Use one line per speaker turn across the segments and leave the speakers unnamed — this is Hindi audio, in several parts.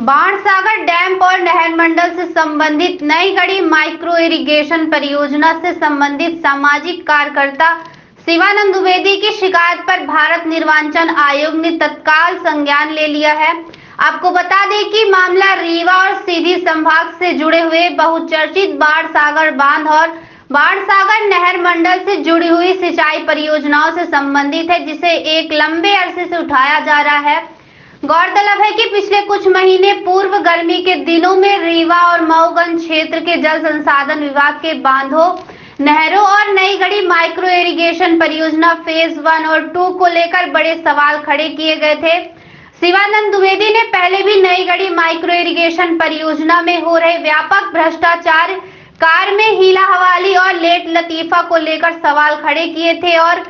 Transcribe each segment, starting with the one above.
बाणसागर डैम और नहर मंडल से संबंधित नई गढ़ी माइक्रो इरिगेशन परियोजना से संबंधित सामाजिक कार्यकर्ता शिवानंद द्विवेदी की शिकायत पर भारत निर्वाचन आयोग ने तत्काल संज्ञान ले लिया है। आपको बता दें कि मामला रीवा और सीधी संभाग से जुड़े हुए बहुचर्चित बाणसागर बांध और बाणसागर नहर मंडल से जुड़ी हुई सिंचाई परियोजनाओं से संबंधित है, जिसे एक लंबे अरसे से उठाया जा रहा है। गौरतलब है कि पिछले कुछ महीने पूर्व गर्मी के दिनों में रीवा और मऊगंज क्षेत्र के जल संसाधन विभाग के बांधों, नहरों और नई गढ़ी माइक्रो इरिगेशन परियोजना फेज 1 और 2 को लेकर बड़े सवाल खड़े किए गए थे। शिवानंद द्विवेदी ने पहले भी नई गढ़ी माइक्रो इरिगेशन परियोजना में हो रहे व्यापक भ्रष्टाचार, कार में हीला हवाली और लेट लतीफा को लेकर सवाल खड़े किए थे और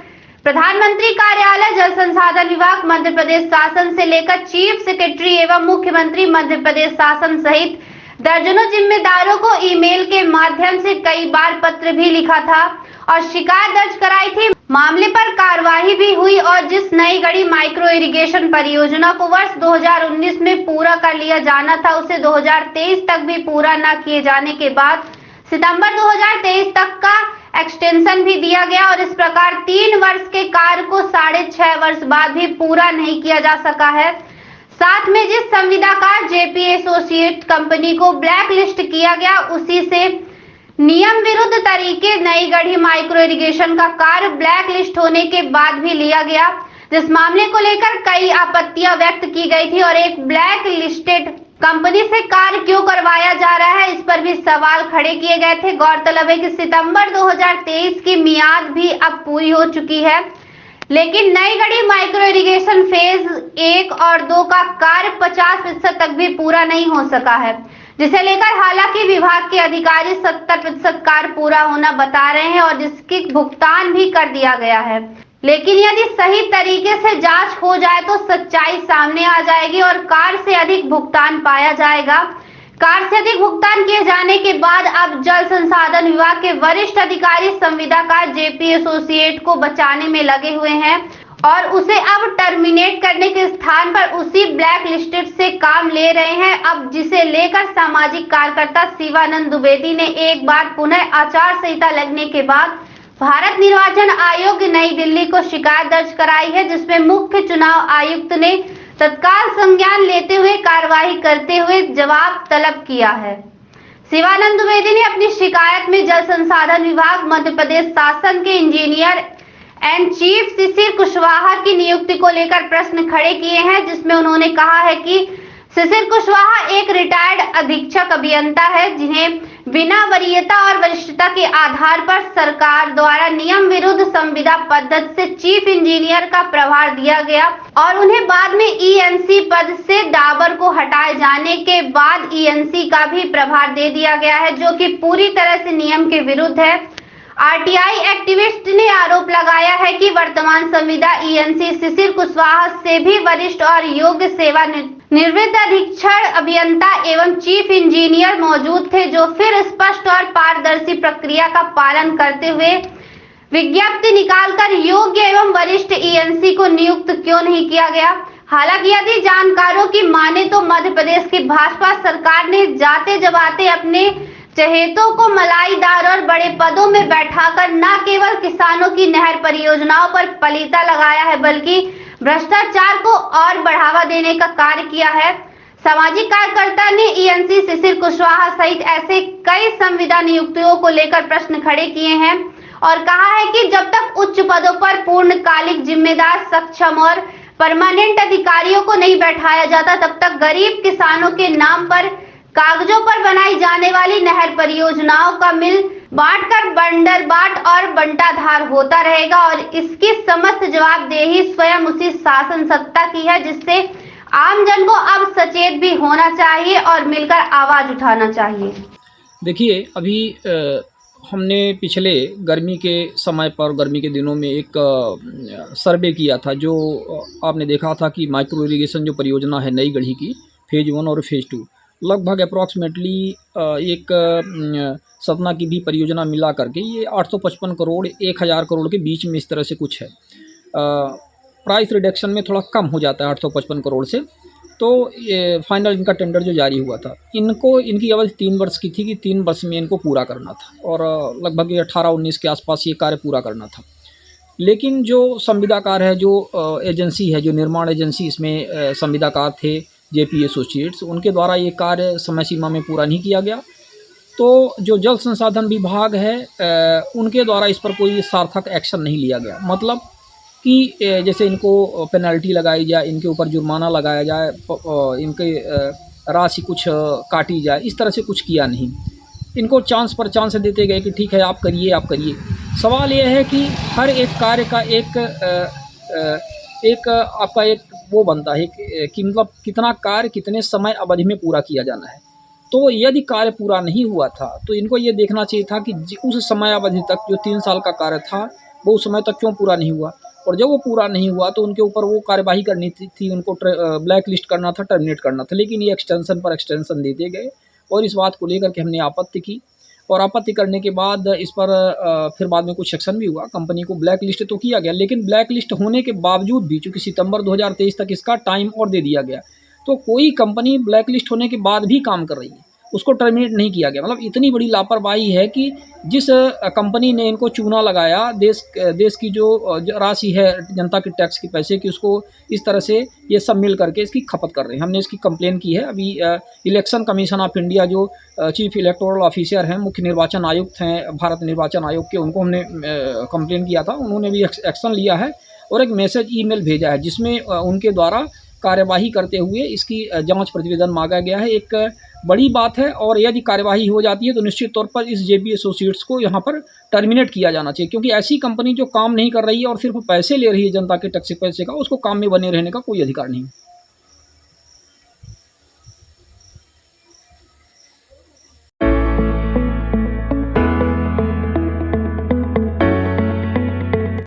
प्रधानमंत्री कार्यालय, जल संसाधन विभाग, मध्य प्रदेश शासन से लेकर चीफ सेक्रेटरी एवं मुख्यमंत्री मध्य प्रदेश शासन सहित दर्जनों जिम्मेदारों को ईमेल के माध्यम से कई बार पत्र भी लिखा था और शिकायत दर्ज कराई थी। मामले पर कार्रवाई भी हुई और जिस नई गढ़ी माइक्रो इरिगेशन परियोजना को वर्ष 2019 में पूरा कर लिया जाना था, उसे 2023 तक भी पूरा न किए जाने के बाद सितंबर 2023 तक का एक्सटेंशन भी दिया गया और इस प्रकार 3 वर्ष के कार्य को 6.5 वर्ष बाद भी पूरा नहीं किया जा सका है। साथ में जिस संविदाकार जेपी एसोसिएट कंपनी को ब्लैक लिस्ट किया गया, उसी से नियम विरुद्ध तरीके नई गढ़ी माइक्रो इरिगेशन का कार्य ब्लैक लिस्ट होने के बाद भी लिया गया, जिस मामले को लेकर कई आपत्तियां व्यक्त की गई थी और एक ब्लैक लिस्टेड कंपनी से कार्य क्यों करवाया जा रहा है, इस पर भी सवाल खड़े किए गए थे। गौरतलब है कि सितंबर 2023 की मियाद भी अब पूरी हो चुकी है, लेकिन नई गढ़ी माइक्रो इरिगेशन फेज 1 और 2 का कार्य 50% तक भी पूरा नहीं हो सका है, जिसे लेकर हालांकि विभाग के अधिकारी 70% कार्य पूरा होना बता रहे हैं और जिसकी भुगतान भी कर दिया गया है। लेकिन यदि सही तरीके से जांच हो जाए तो सच्चाई सामने आ जाएगी और कार्य से अधिक भुगतान पाया जाएगा। कार्य से अधिक भुगतान किए जाने के बाद अब जल संसाधन विभाग के वरिष्ठ अधिकारी संविदाकार जेपी एसोसिएट को बचाने में लगे हुए हैं और उसे अब टर्मिनेट करने के स्थान पर उसी ब्लैक लिस्टेड से काम ले रहे हैं। अब जिसे लेकर सामाजिक कार्यकर्ता शिवानंद द्विवेदी ने एक बार पुनः आचार संहिता लगने के बाद भारत निर्वाचन आयोग नई दिल्ली को शिकायत दर्ज कराई है, जिसमें मुख्य चुनाव आयुक्त ने तत्काल संज्ञान लेते हुए कार्रवाई करते हुए जवाब तलब किया है। शिवानंद द्विवेदी ने अपनी शिकायत में जल संसाधन विभाग, मध्य प्रदेश शासन के इंजीनियर एंड चीफ शिशिर कुशवाहा की नियुक्ति को लेकर प्रश्न खड़े किए हैं, जिसमें उन्होंने कहा है कि शिशिर कुशवाहा एक रिटायर्ड अधीक्षक अभियंता है, जिन्हें बिना वरीयता और वरिष्ठता के आधार पर सरकार द्वारा नियम विरुद्ध संविदा पद्धति से चीफ इंजीनियर का प्रभार दिया गया और उन्हें बाद में ईएनसी पद से डाबर को हटाए जाने के बाद ईएनसी का भी प्रभार दे दिया गया है, जो कि पूरी तरह से नियम के विरुद्ध है। आरटीआई एक्टिविस्ट ने आरोप लगाया है कि वर्तमान संविदा ईएनसी शिशिर कुशवाहा से भी वरिष्ठ और योग्य सेवा निवृत्त अधीक्षण अभियंता एवं चीफ इंजीनियर मौजूद थे, जो फिर स्पष्ट और पारदर्शी प्रक्रिया का पालन करते हुए विज्ञप्ति निकालकर योग्य एवं वरिष्ठ ईएनसी को नियुक्त क्यों नहीं किया गया। हालांकि यदि जानकारों की माने तो मध्य प्रदेश की भाजपा सरकार ने जाते जबाते अपने चहेतों को मलाईदार और बड़े पदों में बैठाकर न केवल किसानों की नहर परियोजनाओं पर पलीता लगाया है, बल्कि भ्रष्टाचार को और बढ़ावा देने का कार्य किया है। सामाजिक कार्यकर्ता ने ईएनसी शिशिर कुशवाहा सहित ऐसे कई संविदा नियुक्तियों को लेकर प्रश्न खड़े किए हैं और कहा है कि जब तक उच्च पदों पर पूर्णकालिक जिम्मेदार, सक्षम और परमानेंट अधिकारियों को नहीं बैठाया जाता, तब तक गरीब किसानों के नाम पर कागजों पर बनाई जाने वाली नहर परियोजनाओं का मिल बांटकर बंडर बाट और बंटाधार होता रहेगा और इसकी समस्त जवाबदेही स्वयं उसी शासन सत्ता की है, जिससे आम जन को अब सचेत भी होना चाहिए और मिलकर आवाज उठाना चाहिए।
देखिए, अभी हमने पिछले गर्मी के समय पर, गर्मी के दिनों में एक सर्वे किया था, जो आपने देखा था कि माइक्रो इरिगेशन जो परियोजना है नई गढ़ी की फेज 1 और फेज 2 लगभग अप्रॉक्सीमेटली एक सतना की भी परियोजना मिला करके ये 855 करोड़ 1000 करोड़ के बीच में इस तरह से कुछ है। प्राइस रिडक्शन में थोड़ा कम हो जाता है 855 करोड़ से, तो ये फाइनल इनका टेंडर जो जारी हुआ था, इनकी अवधि 3 वर्ष की थी कि 3 वर्ष में इनको पूरा करना था और लगभग ये 18-19 के आसपास ये कार्य पूरा करना था। लेकिन जो संविदाकार है, जो एजेंसी है, जो निर्माण एजेंसी इसमें संविदाकार थे जेपी एसोसिएट्स, उनके द्वारा ये कार्य समय सीमा में पूरा नहीं किया गया। तो जो जल संसाधन विभाग है उनके द्वारा इस पर कोई सार्थक एक्शन नहीं लिया गया। मतलब कि जैसे इनको पेनल्टी लगाई जाए, इनके ऊपर जुर्माना लगाया जाए, इनके राशि कुछ काटी जाए, इस तरह से कुछ किया नहीं। इनको चांस पर चांस देते गए कि ठीक है आप करिए, आप करिए। सवाल ये है कि हर एक कार्य का एक आपका एक वो बनता है कि मतलब कितना कार्य कितने समय अवधि में पूरा किया जाना है। तो यदि कार्य पूरा नहीं हुआ था तो इनको ये देखना चाहिए था कि उस समय अवधि तक जो 3 साल का कार्य था वो उस समय तक क्यों पूरा नहीं हुआ, और जब वो पूरा नहीं हुआ तो उनके ऊपर वो कार्यवाही करनी थी, उनको ब्लैक लिस्ट करना था, टर्मिनेट करना था। लेकिन ये एक्सटेंशन पर एक्सटेंशन देते गए और इस बात को लेकर के हमने आपत्ति की, और आपत्ति करने के बाद इस पर फिर बाद में कुछ एक्शन भी हुआ। कंपनी को ब्लैक लिस्ट तो किया गया, लेकिन ब्लैक लिस्ट होने के बावजूद भी चूँकि सितंबर 2023 तक इसका टाइम और दे दिया गया, तो कोई कंपनी ब्लैक लिस्ट होने के बाद भी काम कर रही है, उसको टर्मिनेट नहीं किया गया। मतलब इतनी बड़ी लापरवाही है कि जिस कंपनी ने इनको चूना लगाया, देश की जो राशि है जनता के टैक्स के पैसे की, उसको इस तरह से ये सब मिल करके इसकी खपत कर रहे हैं। हमने इसकी कंप्लेन की है। अभी इलेक्शन कमीशन ऑफ इंडिया जो चीफ इलेक्टोरल ऑफिसर हैं, मुख्य निर्वाचन आयुक्त हैं भारत निर्वाचन आयोग के, उनको हमने कंप्लेन किया था। उन्होंने भी एक्शन लिया है और एक मैसेज ईमेल भेजा है जिसमें उनके द्वारा कार्यवाही करते हुए इसकी जांच प्रतिवेदन मांगा गया है। एक बड़ी बात है, और यदि कार्यवाही हो जाती है तो निश्चित तौर पर इस जेपी एसोसिएट्स को यहाँ पर टर्मिनेट किया जाना चाहिए, क्योंकि ऐसी कंपनी जो काम नहीं कर रही है और सिर्फ पैसे ले रही है जनता के टैक्स के पैसे का, उसको काम में बने रहने का कोई अधिकार नहीं।